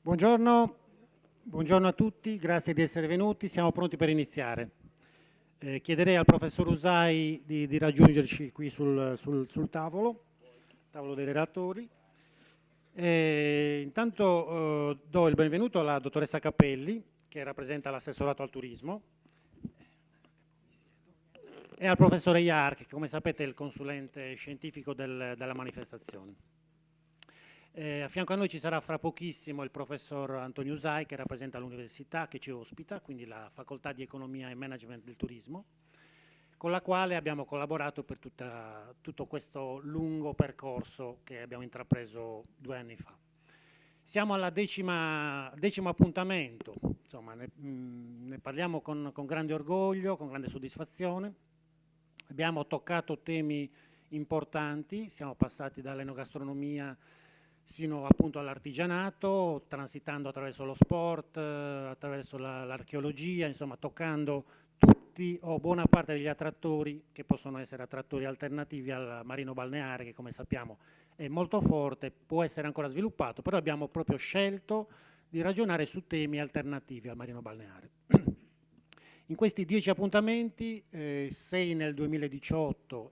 Buongiorno, buongiorno a tutti, grazie di essere venuti, siamo pronti per iniziare. Chiederei al professor Usai di raggiungerci qui sul tavolo dei relatori. Intanto do il benvenuto alla dottoressa Capelli, che rappresenta l'assessorato al turismo, e al professore Iar, che come sapete è il consulente scientifico della manifestazione. A fianco a noi ci sarà fra pochissimo il professor Antonio Usai, che rappresenta l'università che ci ospita, quindi la Facoltà di Economia e Management del Turismo, con la quale abbiamo collaborato per tutto questo lungo percorso che abbiamo intrapreso 2 anni fa. Siamo al decimo appuntamento, insomma, ne parliamo con grande orgoglio, con grande soddisfazione. Abbiamo toccato temi importanti, siamo passati dall'enogastronomia sino appunto all'artigianato, transitando attraverso lo sport, attraverso l'archeologia, insomma toccando tutti o buona parte degli attrattori che possono essere attrattori alternativi al marino balneare, che come sappiamo è molto forte, può essere ancora sviluppato, però abbiamo proprio scelto di ragionare su temi alternativi al marino balneare. In questi 10 appuntamenti, 6 nel 2018,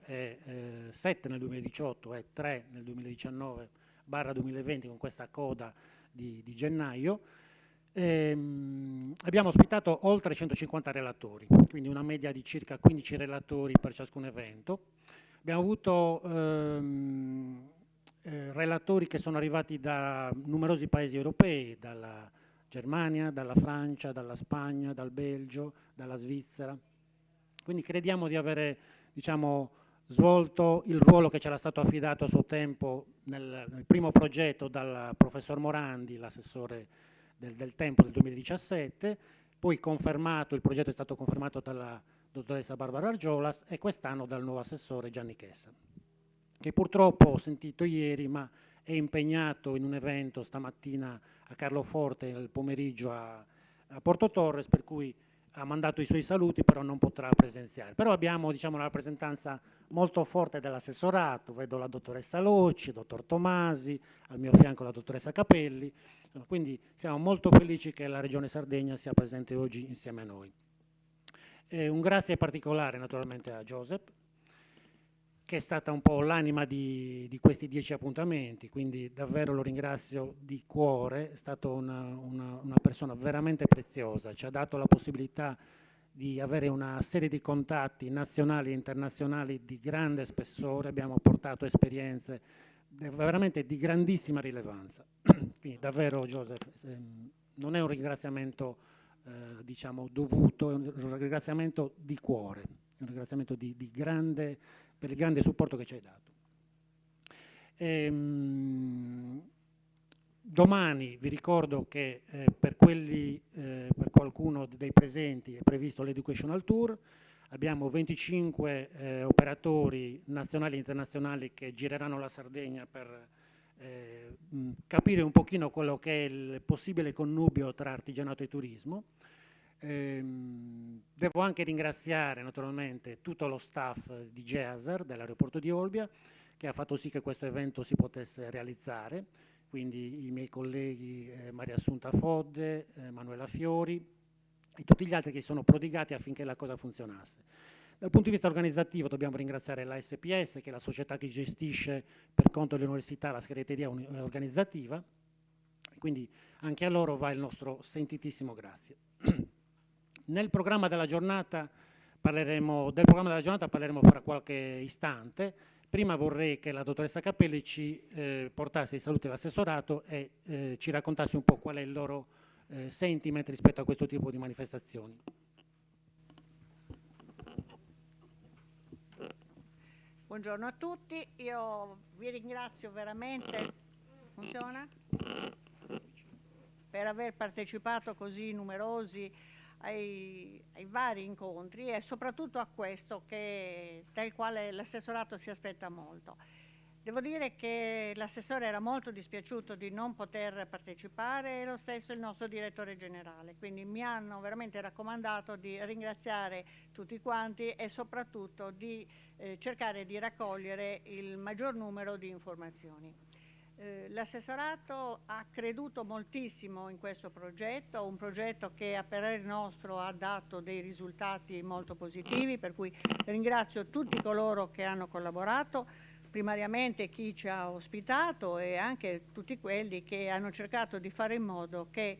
7 nel 2018 e 3 nel 2019/2020 con questa coda di gennaio, abbiamo ospitato oltre 150 relatori, quindi una media di circa 15 relatori per ciascun evento. Abbiamo avuto relatori che sono arrivati da numerosi paesi europei, dalla Germania, dalla Francia, dalla Spagna, dal Belgio, dalla Svizzera. Quindi crediamo di avere, diciamo, svolto il ruolo che ci era stato affidato a suo tempo nel primo progetto dal professor Morandi, l'assessore del tempo del 2017, poi confermato, il progetto è stato confermato dalla dottoressa Barbara Argiolas e quest'anno dal nuovo assessore Gianni Chessa, che purtroppo ho sentito ieri, ma è impegnato in un evento stamattina a Carloforte nel pomeriggio a Porto Torres, per cui ha mandato i suoi saluti, però non potrà presenziare. Però abbiamo, diciamo, una rappresentanza molto forte dell'assessorato, vedo la dottoressa Locci, il dottor Tomasi, al mio fianco la dottoressa Capelli, quindi siamo molto felici che la Regione Sardegna sia presente oggi insieme a noi. Un grazie particolare naturalmente a Joseph, che è stata un po' l'anima di questi 10 appuntamenti, quindi davvero lo ringrazio di cuore, è stata una persona veramente preziosa, ci ha dato la possibilità di avere una serie di contatti nazionali e internazionali di grande spessore, abbiamo portato esperienze veramente di grandissima rilevanza. Quindi davvero Joseph, non è un ringraziamento diciamo dovuto, è un ringraziamento di cuore, è un ringraziamento per il grande supporto che ci hai dato. Domani vi ricordo che per qualcuno dei presenti è previsto l'Educational Tour. Abbiamo 25 operatori nazionali e internazionali che gireranno la Sardegna per capire un pochino quello che è il possibile connubio tra artigianato e turismo. Devo anche ringraziare naturalmente tutto lo staff di GEASER dell'aeroporto di Olbia, che ha fatto sì che questo evento si potesse realizzare, quindi i miei colleghi Maria Assunta Fodde, Manuela Fiori e tutti gli altri che si sono prodigati affinché la cosa funzionasse. Dal punto di vista organizzativo dobbiamo ringraziare la SPS, che è la società che gestisce per conto dell'università la segreteria organizzativa, quindi anche a loro va il nostro sentitissimo grazie. Del programma della giornata parleremo fra qualche istante. Prima vorrei che la dottoressa Capelli ci portasse i saluti all'assessorato e ci raccontasse un po' qual è il loro sentiment rispetto a questo tipo di manifestazioni. Buongiorno a tutti, io vi ringrazio veramente, funziona? Per aver partecipato così numerosi ai vari incontri e soprattutto a questo del quale l'assessorato si aspetta molto. Devo dire che l'assessore era molto dispiaciuto di non poter partecipare e lo stesso il nostro direttore generale, quindi mi hanno veramente raccomandato di ringraziare tutti quanti e soprattutto di cercare di raccogliere il maggior numero di informazioni. L'assessorato ha creduto moltissimo in questo progetto, un progetto che a parere nostro ha dato dei risultati molto positivi, per cui ringrazio tutti coloro che hanno collaborato, primariamente chi ci ha ospitato e anche tutti quelli che hanno cercato di fare in modo che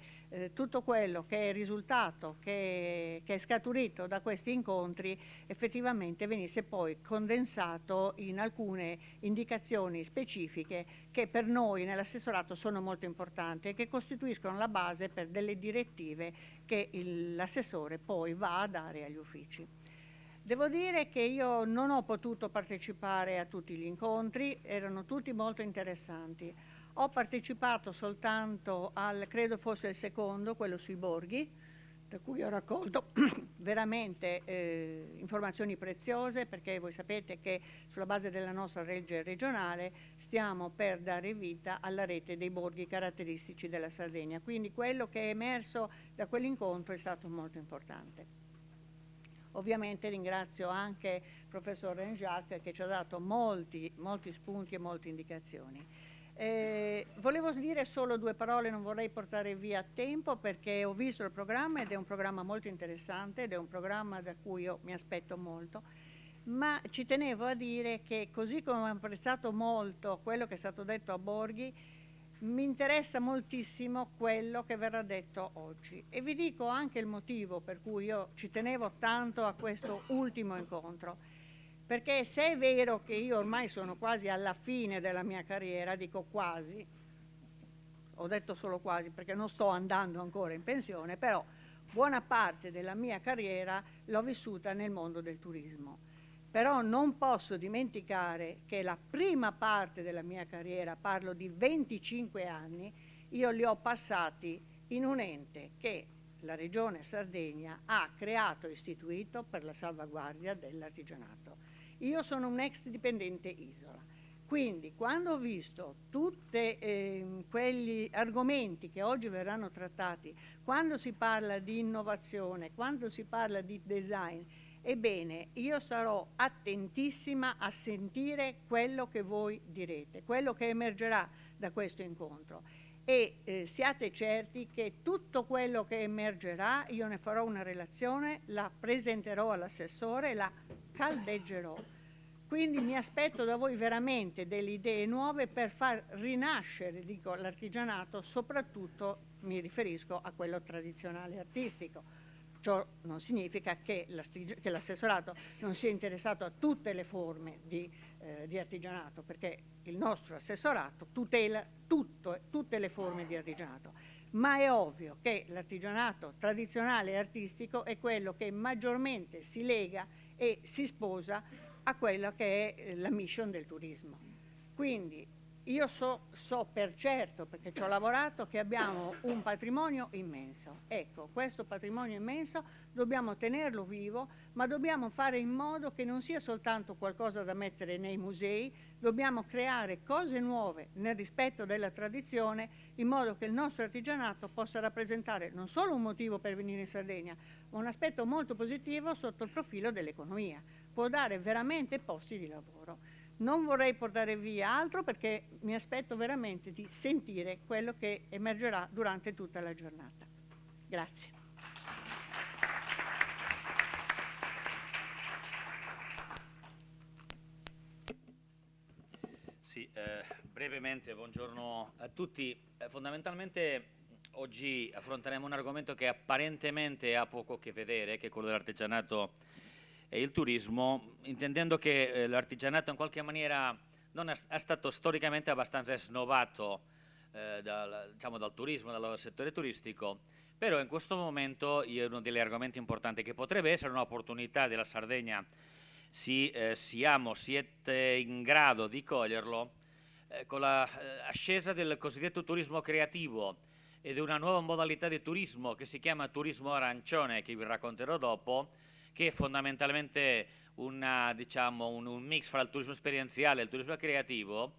tutto quello che è il risultato che è scaturito da questi incontri effettivamente venisse poi condensato in alcune indicazioni specifiche che per noi nell'assessorato sono molto importanti e che costituiscono la base per delle direttive che l'assessore poi va a dare agli uffici. Devo dire che io non ho potuto partecipare a tutti gli incontri, erano tutti molto interessanti. Ho partecipato soltanto credo fosse il secondo, quello sui borghi, da cui ho raccolto veramente informazioni preziose, perché voi sapete che sulla base della nostra legge regionale stiamo per dare vita alla rete dei borghi caratteristici della Sardegna, quindi quello che è emerso da quell'incontro è stato molto importante. Ovviamente ringrazio anche il professor Renjak che ci ha dato molti spunti e molte indicazioni. Volevo dire solo 2 parole, non vorrei portare via tempo perché ho visto il programma ed è un programma molto interessante ed è un programma da cui io mi aspetto molto, ma ci tenevo a dire che così come ho apprezzato molto quello che è stato detto a Borghi, mi interessa moltissimo quello che verrà detto oggi e vi dico anche il motivo per cui io ci tenevo tanto a questo ultimo incontro. Perché se è vero che io ormai sono quasi alla fine della mia carriera, dico quasi, ho detto solo quasi perché non sto andando ancora in pensione, però buona parte della mia carriera l'ho vissuta nel mondo del turismo. Però non posso dimenticare che la prima parte della mia carriera, parlo di 25 anni, io li ho passati in un ente che la Regione Sardegna ha creato e istituito per la salvaguardia dell'artigianato. Io sono un ex dipendente Isola, quindi quando ho visto tutti quegli argomenti che oggi verranno trattati, quando si parla di innovazione, quando si parla di design, ebbene, io sarò attentissima a sentire quello che voi direte, quello che emergerà da questo incontro e siate certi che tutto quello che emergerà io ne farò una relazione, la presenterò all'assessore, la caldeggerò. Quindi mi aspetto da voi veramente delle idee nuove per far rinascere, dico, l'artigianato, soprattutto mi riferisco a quello tradizionale artistico. Ciò non significa che l'assessorato non sia interessato a tutte le forme di artigianato, perché il nostro assessorato tutela tutte le forme di artigianato, ma è ovvio che l'artigianato tradizionale e artistico è quello che maggiormente si lega e si sposa a quella che è la mission del turismo. Quindi io so per certo, perché ci ho lavorato, che abbiamo un patrimonio immenso. Ecco, questo patrimonio immenso dobbiamo tenerlo vivo, ma dobbiamo fare in modo che non sia soltanto qualcosa da mettere nei musei, dobbiamo creare cose nuove nel rispetto della tradizione, in modo che il nostro artigianato possa rappresentare non solo un motivo per venire in Sardegna, ma un aspetto molto positivo sotto il profilo dell'economia. Può dare veramente posti di lavoro. Non vorrei portare via altro perché mi aspetto veramente di sentire quello che emergerà durante tutta la giornata. Grazie. Sì, brevemente, buongiorno a tutti. Fondamentalmente oggi affronteremo un argomento che apparentemente ha poco a che vedere, che è quello dell'artigianato e il turismo, intendendo che l'artigianato in qualche maniera non è stato storicamente abbastanza snobbato dal turismo, dal settore turistico, però in questo momento uno degli argomenti importanti che potrebbe essere un'opportunità della Sardegna, siete in grado di coglierlo, con l'ascesa del cosiddetto turismo creativo e di una nuova modalità di turismo che si chiama turismo arancione, che vi racconterò dopo, che è fondamentalmente un mix fra il turismo esperienziale e il turismo creativo.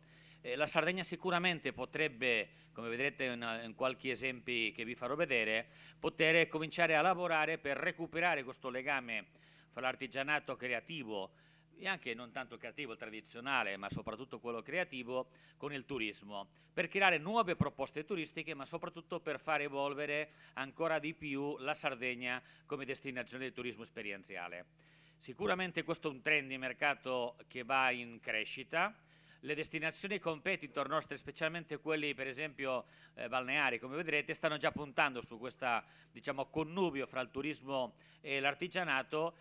La Sardegna sicuramente potrebbe, come vedrete in qualche esempi che vi farò vedere, poter cominciare a lavorare per recuperare questo legame fra l'artigianato creativo e anche non tanto creativo, tradizionale, ma soprattutto quello creativo, con il turismo, per creare nuove proposte turistiche, ma soprattutto per far evolvere ancora di più la Sardegna come destinazione di turismo esperienziale. Sicuramente questo è un trend di mercato che va in crescita. Le destinazioni competitor nostre, specialmente quelli per esempio balneari, come vedrete, stanno già puntando su questo, diciamo, connubio fra il turismo e l'artigianato,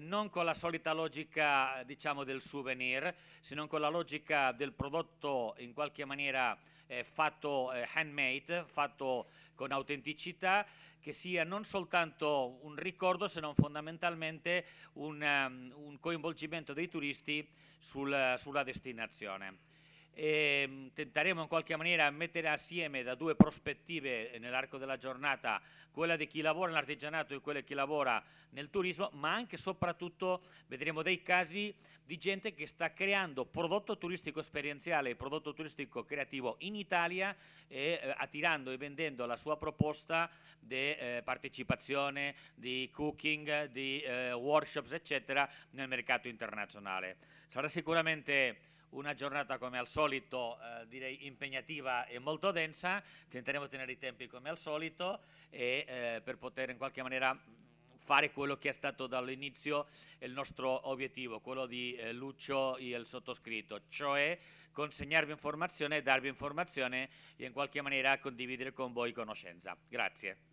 non con la solita logica, diciamo, del souvenir, se non con la logica del prodotto in qualche maniera fatto handmade, fatto con autenticità, che sia non soltanto un ricordo, se non fondamentalmente un coinvolgimento dei turisti sulla destinazione. Tenteremo in qualche maniera mettere assieme da due prospettive nell'arco della giornata, quella di chi lavora nell'artigianato e quella di chi lavora nel turismo, ma anche e soprattutto vedremo dei casi di gente che sta creando prodotto turistico esperienziale e prodotto turistico creativo in Italia e attirando e vendendo la sua proposta di partecipazione, di cooking, di workshops eccetera nel mercato internazionale. Sarà sicuramente una giornata come al solito, direi impegnativa e molto densa. Tenteremo di tenere i tempi come al solito e per poter in qualche maniera fare quello che è stato dall'inizio il nostro obiettivo, quello di Lucio e il sottoscritto, cioè consegnarvi informazione, darvi informazione e in qualche maniera condividere con voi conoscenza. Grazie.